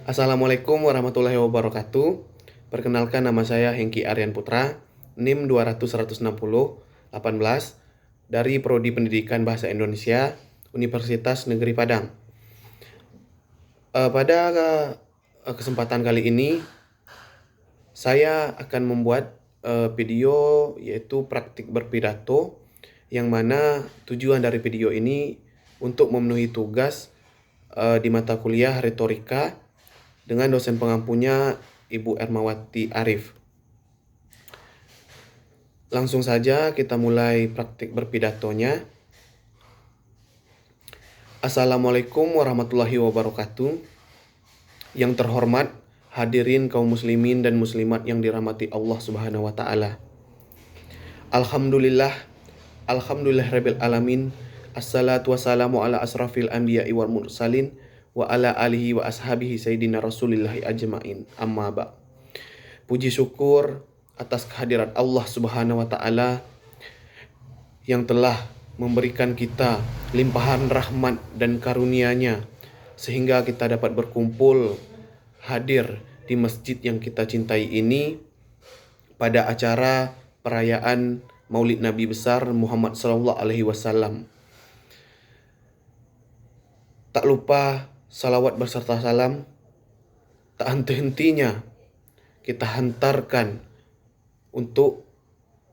Assalamualaikum warahmatullahi wabarakatuh. Perkenalkan, nama saya Hengki Aryan Putra, NIM 200-160-18 dari Prodi Pendidikan Bahasa Indonesia, Universitas Negeri Padang. Pada kesempatan kali ini, saya akan membuat video yaitu praktik berpidato, yang mana tujuan dari video ini untuk memenuhi tugas di mata kuliah retorika dengan dosen pengampunya Ibu Ermawati Arif. Langsung saja kita mulai praktik berpidatonya. Assalamualaikum warahmatullahi wabarakatuh. Yang terhormat hadirin kaum muslimin dan muslimat yang dirahmati Allah Subhanahu wa taala. Alhamdulillahirabbil alamin. Assalatu wassalamu ala asrafil anbiya'i wal mursalin wa ala alihi wa ashabihi sayyidina rasulillahi ajma'in, amma ba'. Puji syukur atas kehadirat Allah Subhanahu wa ta'ala yang telah memberikan kita limpahan rahmat dan karunia-Nya sehingga kita dapat berkumpul hadir di masjid yang kita cintai ini pada acara perayaan Maulid Nabi besar Muhammad sallallahu alaihi wasallam. Tak lupa salawat berserta salam tak henti-hentinya kita hantarkan untuk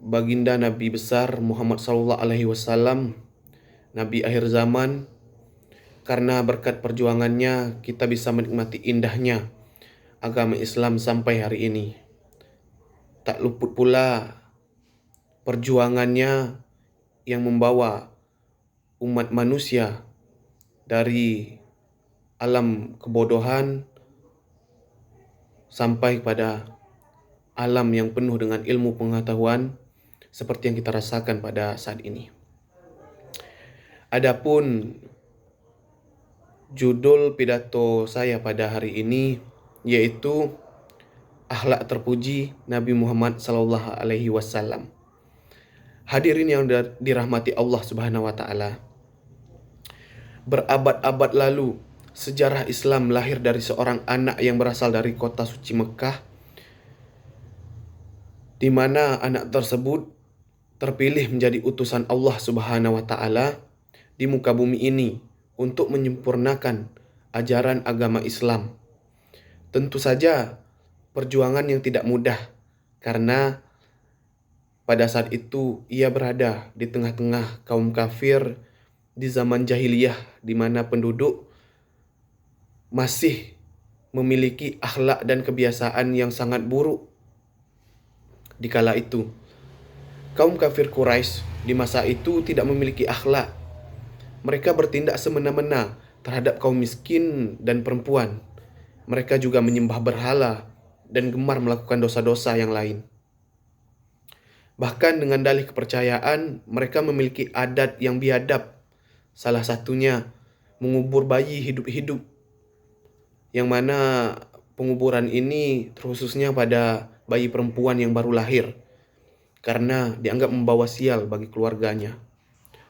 baginda Nabi besar Muhammad sallallahu alaihi wasallam, Nabi akhir zaman, karena berkat perjuangannya kita bisa menikmati indahnya agama Islam sampai hari ini. Tak luput pula perjuangannya yang membawa umat manusia dari alam kebodohan sampai pada alam yang penuh dengan ilmu pengetahuan seperti yang kita rasakan pada saat ini. Adapun judul pidato saya pada hari ini yaitu akhlak terpuji Nabi Muhammad sallallahu alaihi wasallam. Hadirin yang dirahmati Allah Subhanahu wa taala. Berabad-abad lalu, sejarah Islam lahir dari seorang anak yang berasal dari kota suci Mekah, di mana anak tersebut terpilih menjadi utusan Allah Subhanahu wa taala di muka bumi ini untuk menyempurnakan ajaran agama Islam. Tentu saja perjuangan yang tidak mudah, karena pada saat itu ia berada di tengah-tengah kaum kafir di zaman jahiliyah, di mana penduduk masih memiliki akhlak dan kebiasaan yang sangat buruk. Di kala itu, kaum kafir Quraisy di masa itu tidak memiliki akhlak. Mereka bertindak semena-mena terhadap kaum miskin dan perempuan. Mereka juga menyembah berhala dan gemar melakukan dosa-dosa yang lain. Bahkan dengan dalih kepercayaan, mereka memiliki adat yang biadab. Salah satunya mengubur bayi hidup-hidup, yang mana penguburan ini terkhususnya pada bayi perempuan yang baru lahir, karena dianggap membawa sial bagi keluarganya.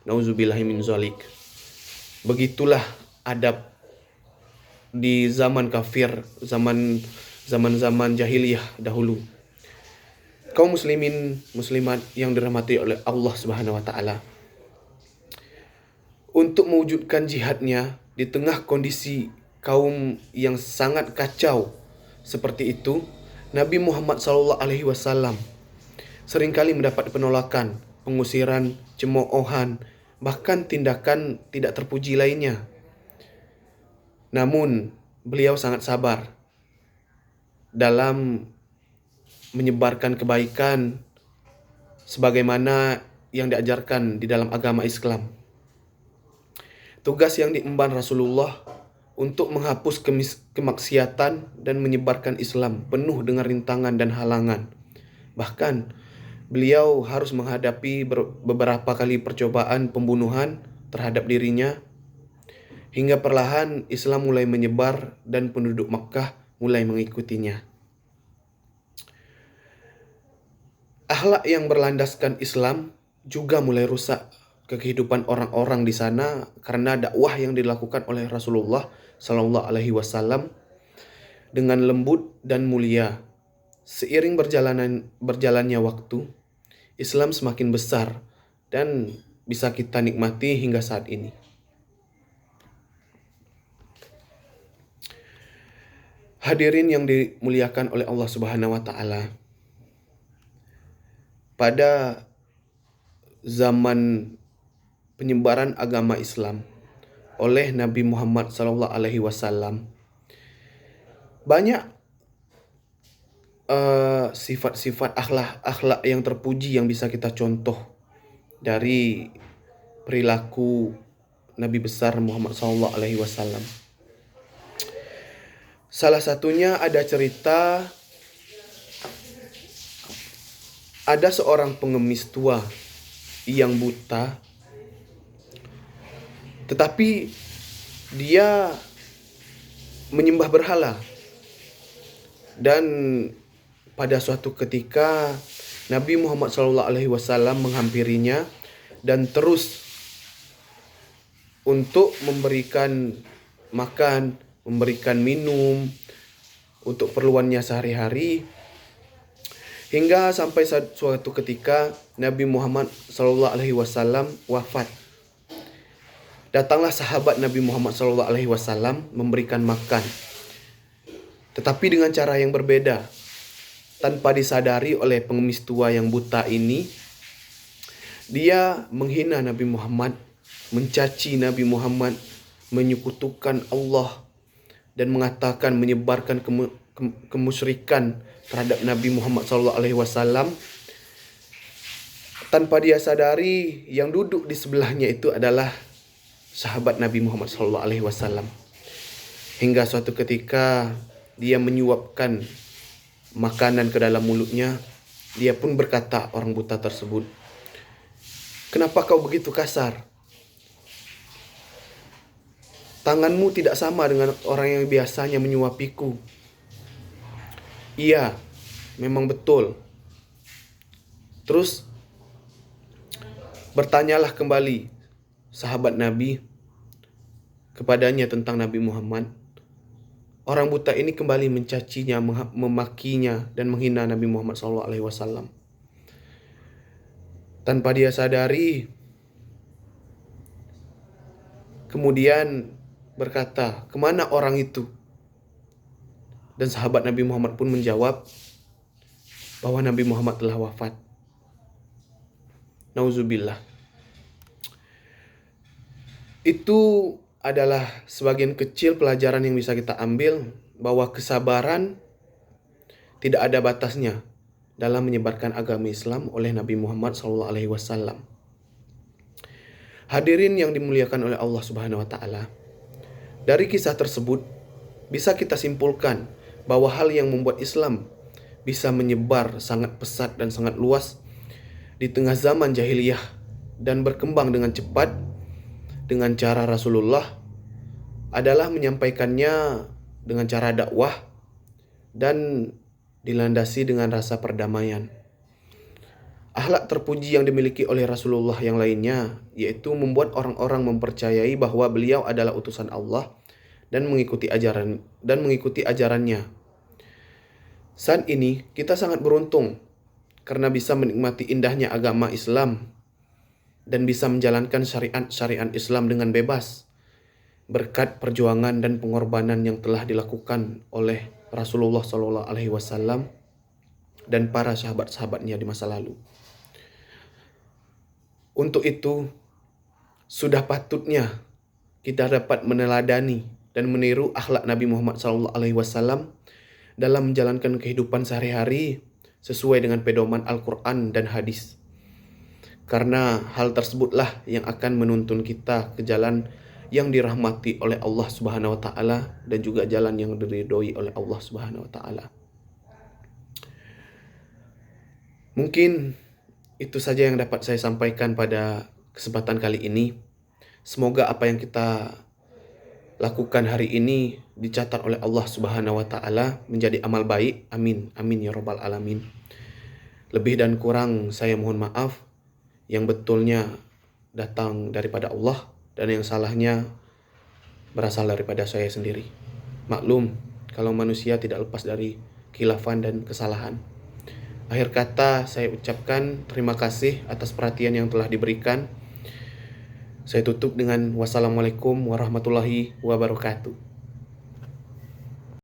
Nauzubillahi min zalik. Begitulah adab di zaman kafir, zaman jahiliyah dahulu. Kaum muslimin muslimat yang dirahmati oleh Allah Subhanahu wa taala, untuk mewujudkan jihadnya di tengah kondisi kaum yang sangat kacau seperti itu, Nabi Muhammad SAW seringkali mendapat penolakan, pengusiran, cemoohan, bahkan tindakan tidak terpuji lainnya. Namun, beliau sangat sabar dalam menyebarkan kebaikan sebagaimana yang diajarkan di dalam agama Islam. Tugas yang diemban Rasulullah untuk menghapus kemaksiatan dan menyebarkan Islam penuh dengan rintangan dan halangan. Bahkan beliau harus menghadapi beberapa kali percobaan pembunuhan terhadap dirinya, hingga perlahan Islam mulai menyebar dan penduduk Makkah mulai mengikutinya. Akhlak yang berlandaskan Islam juga mulai rusak ke kehidupan orang-orang di sana karena dakwah yang dilakukan oleh Rasulullah Sallallahu Alaihi Wasallam dengan lembut dan mulia. Seiring berjalannya waktu, Islam semakin besar dan bisa kita nikmati hingga saat ini. Hadirin yang dimuliakan oleh Allah Subhanahu wa taala. Pada zaman penyebaran agama Islam oleh Nabi Muhammad SAW, banyak sifat-sifat akhlak yang terpuji yang bisa kita contoh dari perilaku Nabi besar Muhammad SAW. Salah satunya ada cerita ada seorang pengemis tua yang buta, tetapi dia menyembah berhala. Dan pada suatu ketika Nabi Muhammad SAW menghampirinya dan terus untuk memberikan makan, memberikan minum untuk keperluannya sehari-hari, hingga sampai suatu ketika Nabi Muhammad SAW wafat. Datanglah sahabat Nabi Muhammad SAW memberikan makan, tetapi dengan cara yang berbeda. Tanpa disadari oleh pengemis tua yang buta ini, dia menghina Nabi Muhammad, mencaci Nabi Muhammad, menyekutukan Allah, dan mengatakan menyebarkan kemusyrikan terhadap Nabi Muhammad SAW. Tanpa dia sadari, yang duduk di sebelahnya itu adalah sahabat Nabi Muhammad SAW. Hingga suatu ketika dia menyuapkan makanan ke dalam mulutnya, dia pun berkata, orang buta tersebut, "Kenapa kau begitu kasar? Tanganmu tidak sama dengan orang yang biasanya menyuapiku." "Iya, memang betul." Terus bertanyalah kembali sahabat Nabi kepadanya tentang Nabi Muhammad. Orang buta ini kembali mencacinya, memakinya, dan menghina Nabi Muhammad SAW. Tanpa dia sadari, kemudian berkata, "Kemana orang itu?" Dan sahabat Nabi Muhammad pun menjawab bahwa Nabi Muhammad telah wafat. Nauzubillah. Itu adalah sebagian kecil pelajaran yang bisa kita ambil, bahwa kesabaran tidak ada batasnya dalam menyebarkan agama Islam oleh Nabi Muhammad SAW. Hadirin yang dimuliakan oleh Allah Subhanahu wa taala. Dari kisah tersebut bisa kita simpulkan bahwa hal yang membuat Islam bisa menyebar sangat pesat dan sangat luas di tengah zaman jahiliyah dan berkembang dengan cepat dengan cara Rasulullah adalah menyampaikannya dengan cara dakwah dan dilandasi dengan rasa perdamaian. Akhlak terpuji yang dimiliki oleh Rasulullah yang lainnya yaitu membuat orang-orang mempercayai bahwa beliau adalah utusan Allah dan mengikuti ajarannya. Saat ini kita sangat beruntung karena bisa menikmati indahnya agama Islam dan bisa menjalankan syariat Islam dengan bebas berkat perjuangan dan pengorbanan yang telah dilakukan oleh Rasulullah SAW dan para sahabat-sahabatnya di masa lalu. Untuk itu, sudah patutnya kita dapat meneladani dan meniru akhlak Nabi Muhammad SAW dalam menjalankan kehidupan sehari-hari sesuai dengan pedoman Al-Quran dan hadis. Karena hal tersebutlah yang akan menuntun kita ke jalan yang dirahmati oleh Allah Subhanahu wa taala dan juga jalan yang diridhoi oleh Allah Subhanahu wa taala. Mungkin itu saja yang dapat saya sampaikan pada kesempatan kali ini. Semoga apa yang kita lakukan hari ini dicatat oleh Allah Subhanahu wa taala menjadi amal baik. Amin. Amin ya rabbal alamin. Lebih dan kurang saya mohon maaf. Yang betulnya datang daripada Allah dan yang salahnya berasal daripada saya sendiri. Maklum, kalau manusia tidak lepas dari khilafan dan kesalahan. Akhir kata saya ucapkan terima kasih atas perhatian yang telah diberikan. Saya tutup dengan wassalamualaikum warahmatullahi wabarakatuh.